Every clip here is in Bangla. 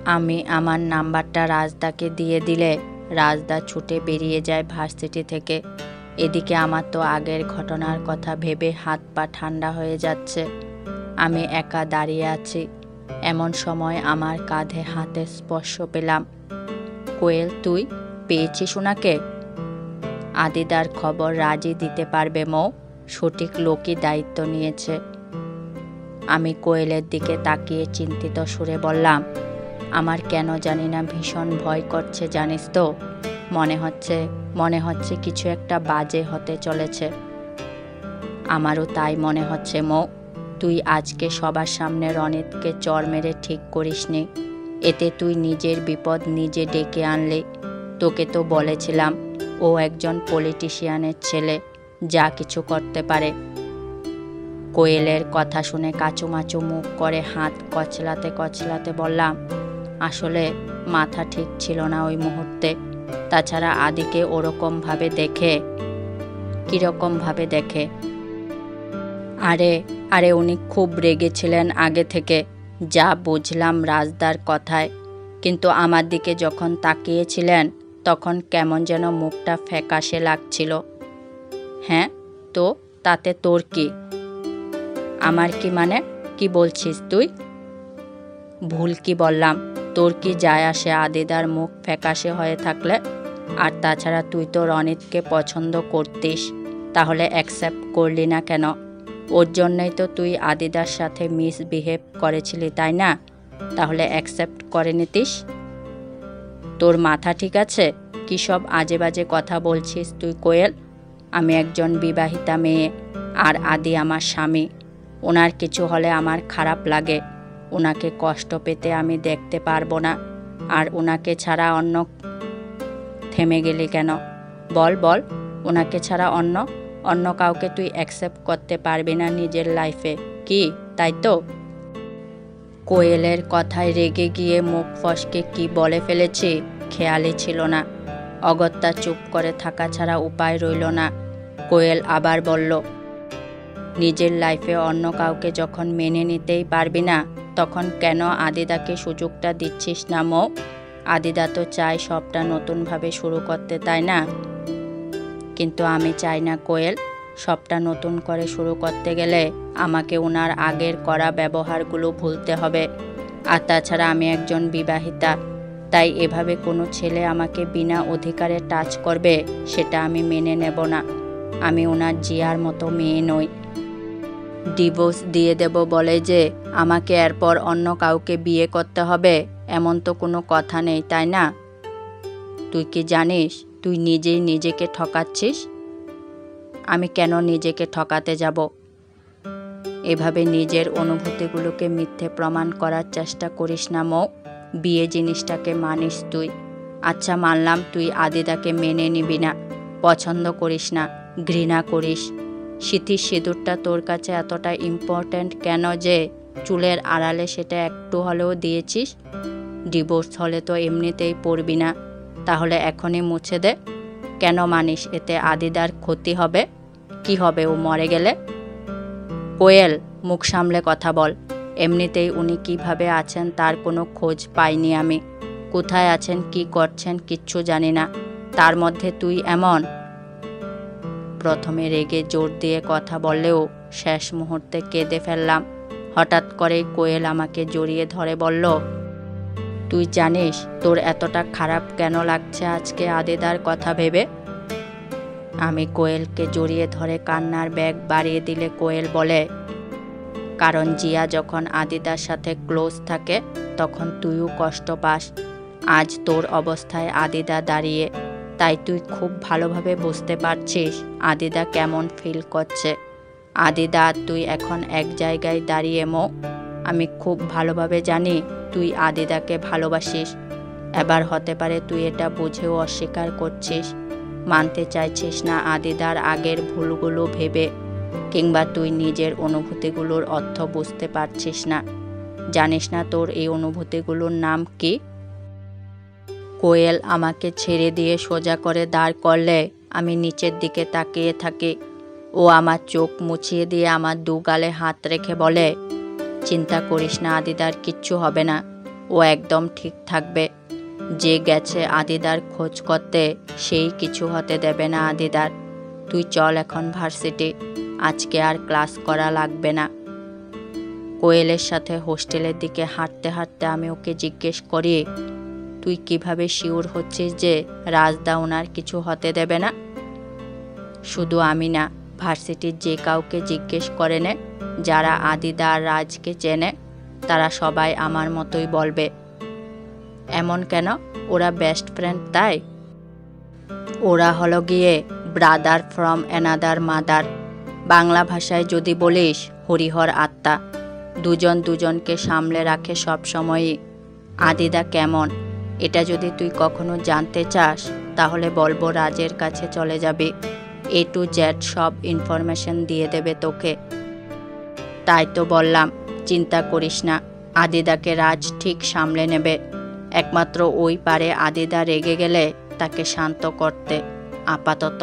আমি আমার নাম্বারটা রাজদাকে দিয়ে দিলে রাজদা ছুটে বেরিয়ে যায় ভার্সিটি থেকে। এদিকে আমার তো আগের ঘটনার কথা ভেবে হাত পা ঠান্ডা হয়ে যাচ্ছে। আমি একা দাঁড়িয়ে আছি। এমন সময় আমার কাঁধে হাতের স্পর্শ পেলাম। কোয়েল, তুই পেয়েছিস ওনাকে? আদিদার খবর রাজি দিতে পারবে মৌ, সঠিক লোকই দায়িত্ব নিয়েছে। আমি কোয়েলের দিকে তাকিয়ে চিন্তিত সুরে বললাম, আমার কেন জানি না ভীষণ ভয় করছে জানিস তো। মনে হচ্ছে কিছু একটা বাজে হতে চলেছে। আমারও তাই মনে হচ্ছে মৌ। তুই আজকে সবার সামনে রনিতকে চর মেরে ঠিক করিসনি। এতে তুই নিজের বিপদ নিজে ডেকে আনলি। তোকে তো বলেছিলাম ও একজন পলিটিশিয়ানের ছেলে, যা কিছু করতে পারে। কোয়েলের কথা শুনে কাচুমাচু মুখ করে হাত কচলাতে কচলাতে বললাম, আসলে মাথা ঠিক ছিল না ওই মুহূর্তে। তাছাড়া আদিকে ওরকম ভাবে দেখে। কিরকম ভাবে দেখে? আরে উনি খুব রেগেছিলেন আগে থেকে, যা বুঝলাম রাজদার কথায়। কিন্তু আমার দিকে যখন তাকিয়েছিলেন তখন কেমন যেন মুখটা ফ্যাকাশে লাগছিল। হ্যাঁ, তো তাতে তোর কি? আমার কি মানে? কি বলছিস তুই? ভুল কি বললাম? তোর কি যায় আসে আদিদার মুখ ফ্যাকাশে হয়ে থাকলে? আর তাছাড়া তুই তো রনিতকে পছন্দ করতিস, তাহলে অ্যাকসেপ্ট করলি না কেন? ওর জন্যই তো তুই আদিদার সাথে মিসবিহেভ করেছিলি, তাই না? তাহলে অ্যাকসেপ্ট করে নিতিস। তোর মাথা ঠিক আছে? কী সব আজে বাজে কথা বলছিস তুই কোয়েল? আমি একজন বিবাহিতা মেয়ে, আর আদি আমার স্বামী। ওনার কিছু হলে আমার খারাপ লাগে। ওনাকে কষ্ট পেতে আমি দেখতে পারবো না। আর ওনাকে ছাড়া অন্য। থেমে গেলি কেন? বল, ওনাকে ছাড়া অন্য কাউকে তুই অ্যাকসেপ্ট করতে পারবি না নিজের লাইফে, কি তাই তো? কোয়েলের কথায় রেগে গিয়ে মুখ ফসকে কি বলে ফেলেছি খেয়ালই ছিল না। অগত্যা চুপ করে থাকা ছাড়া উপায় রইল না। কোয়েল আবার বলল, নিজের লাইফে অন্য কাউকে যখন মেনে নিতেই পারবি না, তখন কেন আদিদাকে সুযোগটা দিচ্ছিস না মৌ? আদিদা তো চায় সবটা নতুনভাবে শুরু করতে, তাই না? কিন্তু আমি চাই না কোয়েল। সবটা নতুন করে শুরু করতে গেলে আমাকে ওনার আগের করা ব্যবহারগুলো ভুলতে হবে। আর তাছাড়া আমি একজন বিবাহিতা, তাই এভাবে কোনো ছেলে আমাকে বিনা অধিকারে টাচ করবে সেটা আমি মেনে নেব না। আমি ওনার জিয়ার মতো মেয়ে নই। ডিভোর্স দিয়ে দেব বলে যে আমাকে এরপর অন্য কাউকে বিয়ে করতে হবে এমন তো কোনো কথা নেই, তাই না? তুই কি জানিস তুই নিজেই নিজেকে ঠকাচ্ছিস? আমি কেন নিজেকে ঠকাতে যাব? এভাবে নিজের অনুভূতিগুলোকে মিথ্যে প্রমাণ করার চেষ্টা করিস না মৌ। বিয়ে জিনিসটাকে মানিস তুই। আচ্ছা, মানলাম তুই আদিদাকে মেনে নিবি না, পছন্দ করিস না, ঘৃণা করিস। সিঁথির সিঁদুরটা তোর কাছে এতটা ইম্পর্ট্যান্ট কেন যে চুলের আড়ালে সেটা একটু হলেও দিয়েছিস? ডিভোর্স হলে তো এমনিতেই পড়বি না, তাহলে এখনই মুছে দে। কেন মানিস এতে আদিদার ক্ষতি হবে? কি হবে ও মরে গেলে? কোয়েল, মুখ সামলে কথা বল। এমনিতেই উনি কিভাবে আছেন তার কোনো খোঁজ পাইনি আমি। কোথায় আছেন, কি করছেন কিচ্ছু জানি না। তার মধ্যে তুই এমন। প্রথমে রেগে জোর দিয়ে কথা বললেও শেষ মুহূর্তে কেঁদে ফেললাম। হঠাৎ করেই কোয়েল আমাকে জড়িয়ে ধরে বলল, তুই জানিস তোর এতটা খারাপ কেন লাগছে আজকে আদিদার কথা ভেবে? আমি কোয়েলকে জড়িয়ে ধরে কান্নার বেগ বাড়িয়ে দিলে কোয়েল বলে, কারণ জিয়া যখন আদিদার সাথে ক্লোজ থাকে তখন তুইও কষ্ট পাস। আজ তোর অবস্থায় আদিদা দাঁড়িয়ে, তাই তুই খুব ভালোভাবে বুঝতে পারছিস আদিদা কেমন ফিল করছে। আদিদা আর তুই এখন এক জায়গায় দাঁড়িয়ে মৌ। আমি খুব ভালোভাবে জানি তুই আদিদাকে ভালোবাসিস। এবার হতে পারে তুই এটা বুঝেও অস্বীকার করছিস, মানতে চাইছিস না আদিদার আগের ভুলগুলো ভেবে, কিংবা তুই নিজের অনুভূতিগুলোর অর্থ বুঝতে পারছিস না। জানিস না তোর এই অনুভূতিগুলোর নাম কি? কোয়েল আমাকে ছেড়ে দিয়ে সোজা করে দাঁড় করলে আমি নিচের দিকে তাকিয়ে থাকি। ও আমার চোখ মুছিয়ে দিয়ে আমার দু গালে হাত রেখে বলে, চিন্তা করিস না আদিদার কিচ্ছু হবে না। ও একদম ঠিক থাকবে। যে গেছে আদিদার খোঁজ করতে সেই কিছু হতে দেবে না আদিদার। তুই চল এখন ভার্সিটি, আজকে আর ক্লাস করা লাগবে না। কোয়েলের সাথে হোস্টেলের দিকে হাঁটতে হাঁটতে আমি ওকে জিজ্ঞেস করি, তুই কিভাবে শিওর হচ্ছিস যে রাজদা ওনার কিছু হতে দেবে না? শুধু আমি না, ভার্সিটির যে কাউকে জিজ্ঞেস করে নে যারা আদিদা আর রাজকে চেনে, তারা সবাই আমার মতোই বলবে। এমন কেন? ওরা বেস্ট ফ্রেন্ড তাই? ওরা হলো গিয়ে brother from another mother. Bangla ভাষায় যদি বলিস হরিহর আত্মা। দুজন দুজনকে সামলে রাখে সব সময়ই। আদিদা কেমন এটা যদি তুই কখনো জানতে চাস তাহলে বলবো রাজের কাছে চলে যাবি, A to Z সব ইনফরমেশন দিয়ে দেবে তোকে। তাই তো বললাম, চিন্তা করিস না, আদিদাকে রাজ ঠিক সামলে নেবে। একমাত্র ওই পারে আদিদা রেগে গেলে তাকে শান্ত করতে। আপাতত।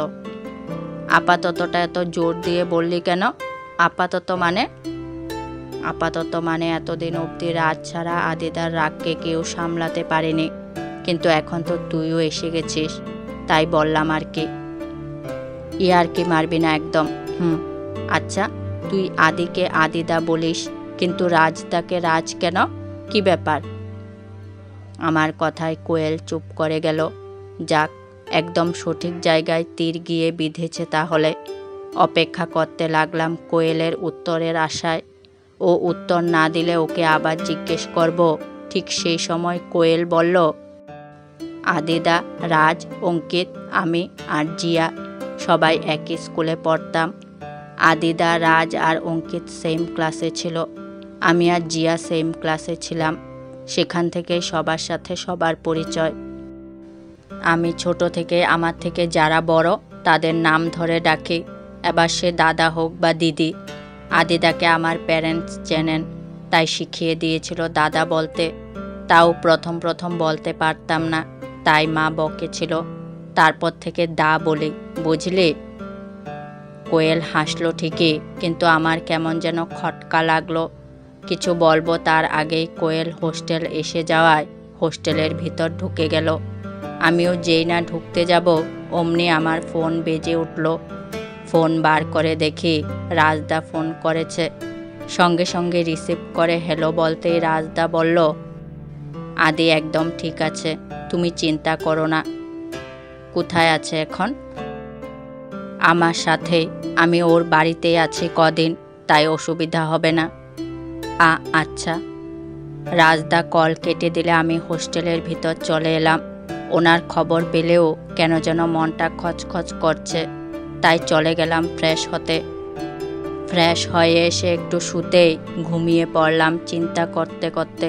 আপাততটা এত জোর দিয়ে বললি কেন? আপাতত মানে? আপাতত মানে এতদিন অবধি রাজ ছাড়া আদিদার রাগকে কেউ সামলাতে পারেনি, কিন্তু এখন তো তুইও এসে গেছিস, তাই বললাম আর কি। আর কি মারবি না একদম। আচ্ছা, তুই আদিকে আদিদা বলিস কিন্তু রাজদাকে রাজ কেন? কি ব্যাপার? আমার কথায় কোয়েল চুপ করে গেল। যাক, একদম সঠিক জায়গায় তীর গিয়ে বিঁধেছে তাহলে। অপেক্ষা করতে লাগলাম কোয়েলের উত্তরের আশায়। ও উত্তর না দিলে ওকে আবার জিজ্ঞেস করব। ঠিক সেই সময় কোয়েল বলল, আদিদা, রাজ, অঙ্কিত, আমি আর জিয়া সবাই একই স্কুলে পড়তাম। আদিদা, রাজ আর অঙ্কিত সেম ক্লাসে ছিল। আমি আর জিয়া সেম ক্লাসে ছিলাম। সেখান থেকেই সবার সাথে সবার পরিচয়। আমি ছোট থেকে আমার থেকে যারা বড় তাদের নাম ধরে ডাকি, এবার সে দাদা হোক বা দিদি। আদিদাকে আমার প্যারেন্টস চেনেন, তাই শিখিয়ে দিয়েছিল দাদা বলতে। তাও প্রথম প্রথম বলতে পারতাম না, তাই মা বকেছিল। তারপর থেকে দা বলি, বুঝলি? কোয়েল হাসলো ঠিকই, কিন্তু আমার কেমন যেন খটকা লাগলো। কিছু বলবো তার আগেই কোয়েল হোস্টেল এসে যাওয়ায় হোস্টেলের ভিতর ঢুকে গেল। আমিও যেই না ঢুকতে যাব অমনি আমার ফোন বেজে উঠল। ফোন বার করে দেখি রাজদা ফোন করেছে। সঙ্গে সঙ্গে রিসিভ করে হ্যালো বলতেই রাজদা বলল, আদি একদম ঠিক আছে, তুমি চিন্তা করো না। কোথায় আছে এখন? আমার সাথে। আমি ওর বাড়িতেই আছি কদিন, তাই অসুবিধা হবে না। আচ্ছা। রাজদা কল কেটে দিলে আমি হোস্টেলের ভিতর চলে এলাম। ওনার খবর পেলেও কেন যেন মনটা খচখচ করছে, তাই চলে গেলাম ফ্রেশ হতে। ফ্রেশ হয়ে এসে একটু শুতেই ঘুমিয়ে পড়লাম চিন্তা করতে করতে।